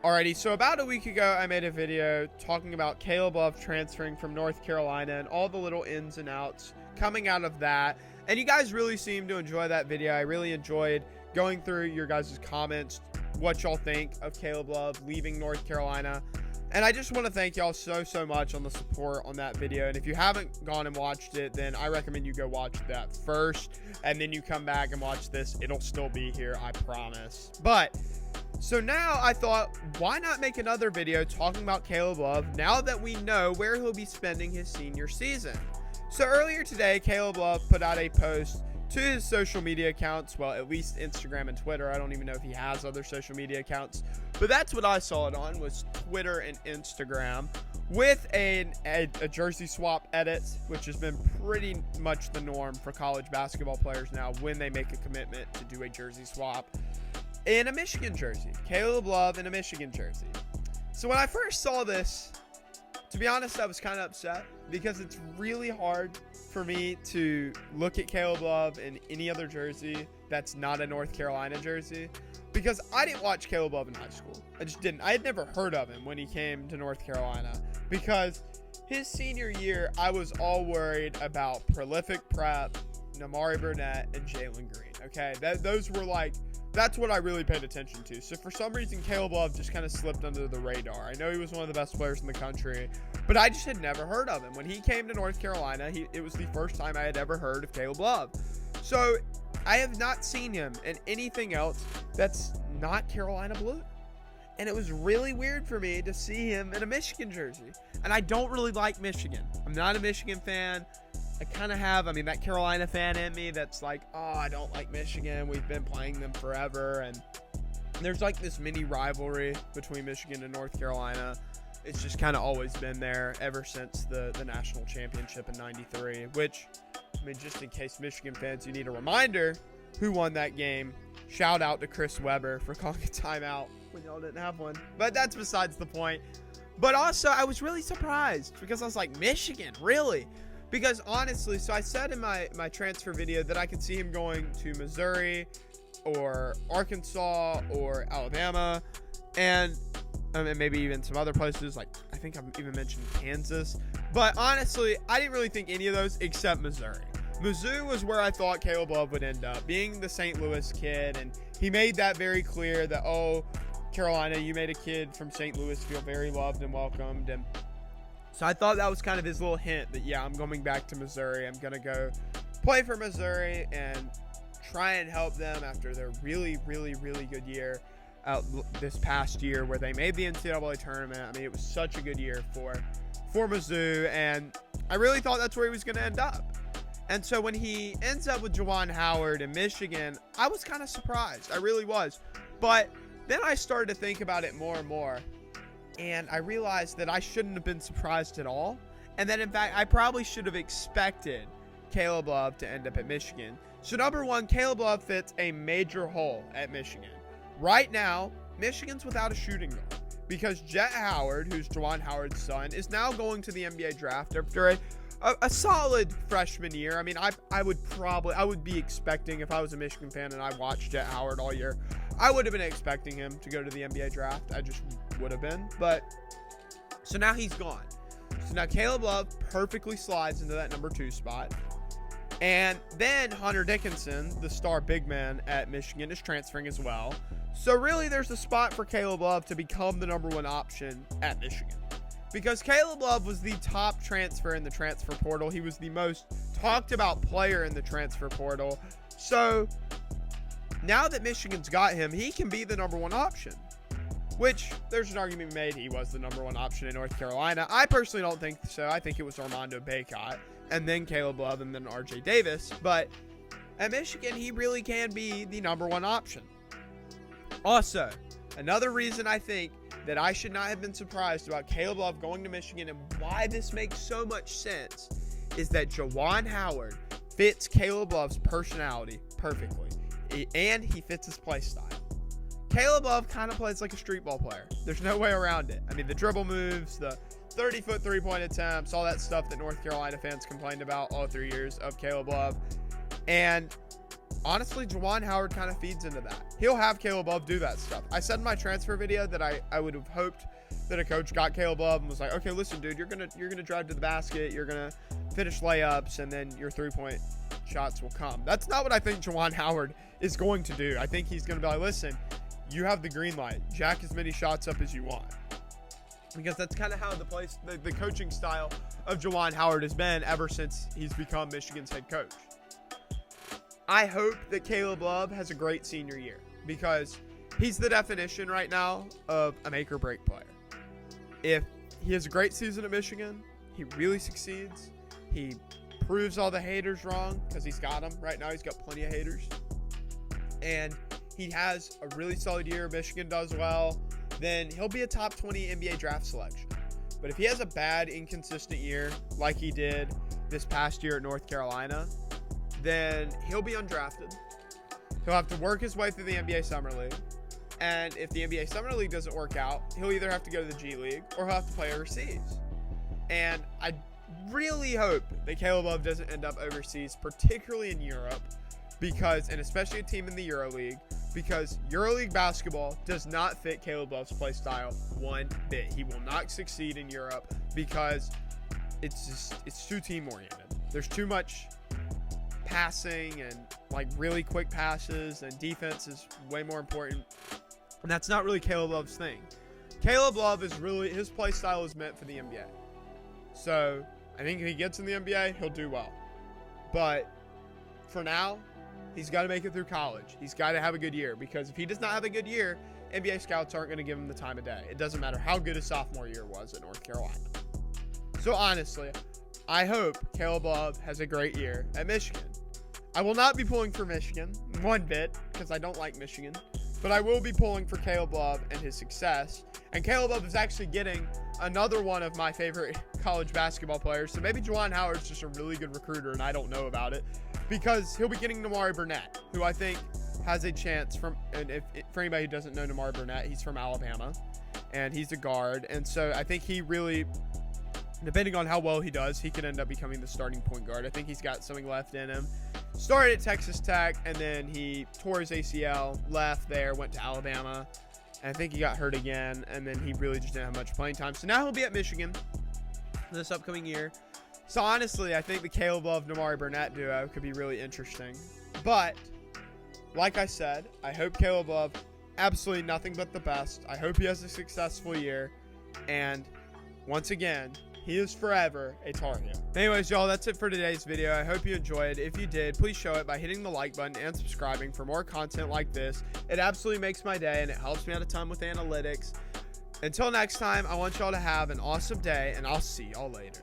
Alrighty, so about a week ago, I made a video talking about Caleb Love transferring from North Carolina and all the little ins and outs coming out of that. And you guys really seemed to enjoy that video. I really enjoyed going through your guys' comments, what y'all think of Caleb Love leaving North Carolina. And I just want to thank y'all so much on the support on that video. And if you haven't gone and watched it, then I recommend you go watch that first. And then you come back and watch this. It'll still be here, I promise. But so now I thought, why not make another video talking about Caleb Love now that we know where he'll be spending his senior season? So earlier today, Caleb Love put out a post to his social media accounts, well, at least Instagram and Twitter. I don't even know if he has other social media accounts, but that's what I saw it on, was Twitter and Instagram, with a jersey swap edit, which has been pretty much the norm for college basketball players now when they make a commitment to do a jersey swap, in a Michigan jersey. Caleb Love in a Michigan jersey. So when I first saw this, to be honest, I was kind of upset because it's really hard for me to look at Caleb Love in any other jersey that's not a North Carolina jersey, because I didn't watch Caleb Love in high school. I just didn't. I had never heard of him when he came to North Carolina, because his senior year, I was all worried about prolific prep, Namari Burnett, and Jalen Green. Okay, those were like, that's what I really paid attention to. So for some reason, Caleb Love just kind of slipped under the radar. I know he was one of the best players in the country, but I just had never heard of him. When he came to North Carolina, it was the first time I had ever heard of Caleb Love. So I have not seen him in anything else that's not Carolina blue. And it was really weird for me to see him in a Michigan jersey. And I don't really like Michigan. I'm not a Michigan fan. I kind of have, that Carolina fan in me that's like, oh, I don't like Michigan. We've been playing them forever. And there's like this mini rivalry between Michigan and North Carolina. It's just kind of always been there ever since the national championship in '93, which, just in case Michigan fans, you need a reminder who won that game. Shout out to Chris Webber for calling a timeout when y'all didn't have one. But that's besides the point. But also, I was really surprised because I was like, Michigan, really? Because honestly, so I said in my transfer video that I could see him going to Missouri or Arkansas or Alabama, and maybe even some other places, like I think I've even mentioned Kansas. But honestly, I didn't really think any of those except Missouri. Mizzou was where I thought Caleb Love would end up, being the St. Louis kid, and he made that very clear that, oh, Carolina, you made a kid from St. Louis feel very loved and welcomed. And so I thought that was kind of his little hint that, yeah, I'm going back to Missouri. I'm going to go play for Missouri and try and help them after their really good year this past year where they made the NCAA tournament. It was such a good year for Mizzou, and I really thought that's where he was going to end up. And so when he ends up with Juwan Howard in Michigan, I was kind of surprised. I really was. But then I started to think about it more and more, and I realized that I shouldn't have been surprised at all. And that, in fact, I probably should have expected Caleb Love to end up at Michigan. So number one, Caleb Love fits a major hole at Michigan. Right now, Michigan's without a shooting guard because Jet Howard, who's Juwan Howard's son, is now going to the NBA draft after a solid freshman year. I would be expecting, if I was a Michigan fan and I watched Jet Howard all year, I would have been expecting him to go to the NBA draft. I just would have been. But so now he's gone. So now Caleb Love perfectly slides into that number 2 spot. And then Hunter Dickinson, the star big man at Michigan, is transferring as well. So really there's a spot for Caleb Love to become the number 1 option at Michigan. Because Caleb Love was the top transfer in the transfer portal. He was the most talked about player in the transfer portal. So now that Michigan's got him, he can be the number 1 option. Which, there's an argument made he was the number 1 option in North Carolina. I personally don't think so. I think it was Armando Bacot, and then Caleb Love, and then RJ Davis. But at Michigan, he really can be the number 1 option. Also, another reason I think that I should not have been surprised about Caleb Love going to Michigan and why this makes so much sense is that Juwan Howard fits Caleb Love's personality perfectly, and he fits his play style. Caleb Love kind of plays like a street ball player. There's no way around it. The dribble moves, the 30-foot three-point attempts, all that stuff that North Carolina fans complained about all 3 years of Caleb Love. And honestly, Juwan Howard kind of feeds into that. He'll have Caleb Love do that stuff. I said in my transfer video that I would have hoped that a coach got Caleb Love and was like, okay, listen, dude, you're gonna drive to the basket, you're gonna finish layups, and then your 3-point shots will come. That's not what I think Juwan Howard is going to do. I think he's gonna be like, listen, you have the green light, jack as many shots up as you want, because that's kind of how the coaching style of Juwan Howard has been ever since he's become Michigan's head coach. I hope that Caleb Love has a great senior year, because he's the definition right now of a make or break player. If he has a great season at Michigan, he really succeeds. He proves all the haters wrong, because he's got them. Right now he's got plenty of haters. And he has a really solid year, Michigan does well, then he'll be a top 20 NBA draft selection. But if he has a bad, inconsistent year like he did this past year at North Carolina, then he'll be undrafted. He'll have to work his way through the NBA Summer League. And if the NBA Summer League doesn't work out, he'll either have to go to the G League or he'll have to play overseas. And I really hope that Caleb Love doesn't end up overseas, particularly in Europe, and especially a team in the EuroLeague, because EuroLeague basketball does not fit Caleb Love's play style one bit. He will not succeed in Europe because it's too team oriented. There's too much passing and like really quick passes, and defense is way more important. And that's not really Caleb Love's thing. Caleb Love his play style is meant for the NBA. So I think if he gets in the NBA, he'll do well. But for now, he's got to make it through college. He's got to have a good year, because if he does not have a good year, NBA scouts aren't going to give him the time of day. It doesn't matter how good his sophomore year was at North Carolina. So honestly, I hope Caleb Love has a great year at Michigan. I will not be pulling for Michigan one bit, because I don't like Michigan, but I will be pulling for Caleb Love and his success. And Caleb Love is actually getting another one of my favorite college basketball players. So maybe Juwan Howard's just a really good recruiter and I don't know about it, because he'll be getting Nimari Burnett, who I think has a chance for anybody who doesn't know Nimari Burnett, he's from Alabama and he's a guard. And so I think he really, depending on how well he does, he could end up becoming the starting point guard. I think he's got something left in him. Started at Texas Tech, and then he tore his ACL, left there, went to Alabama. And I think he got hurt again, and then he really just didn't have much playing time. So now he'll be at Michigan this upcoming year. So honestly, I think the Caleb Love-Nimari Burnett duo could be really interesting. But like I said, I hope Caleb Love absolutely nothing but the best. I hope he has a successful year. And once again, he is forever a Tar Heel. Anyways, y'all, that's it for today's video. I hope you enjoyed. If you did, please show it by hitting the like button and subscribing for more content like this. It absolutely makes my day, and it helps me out a ton with analytics. Until next time, I want y'all to have an awesome day, and I'll see y'all later.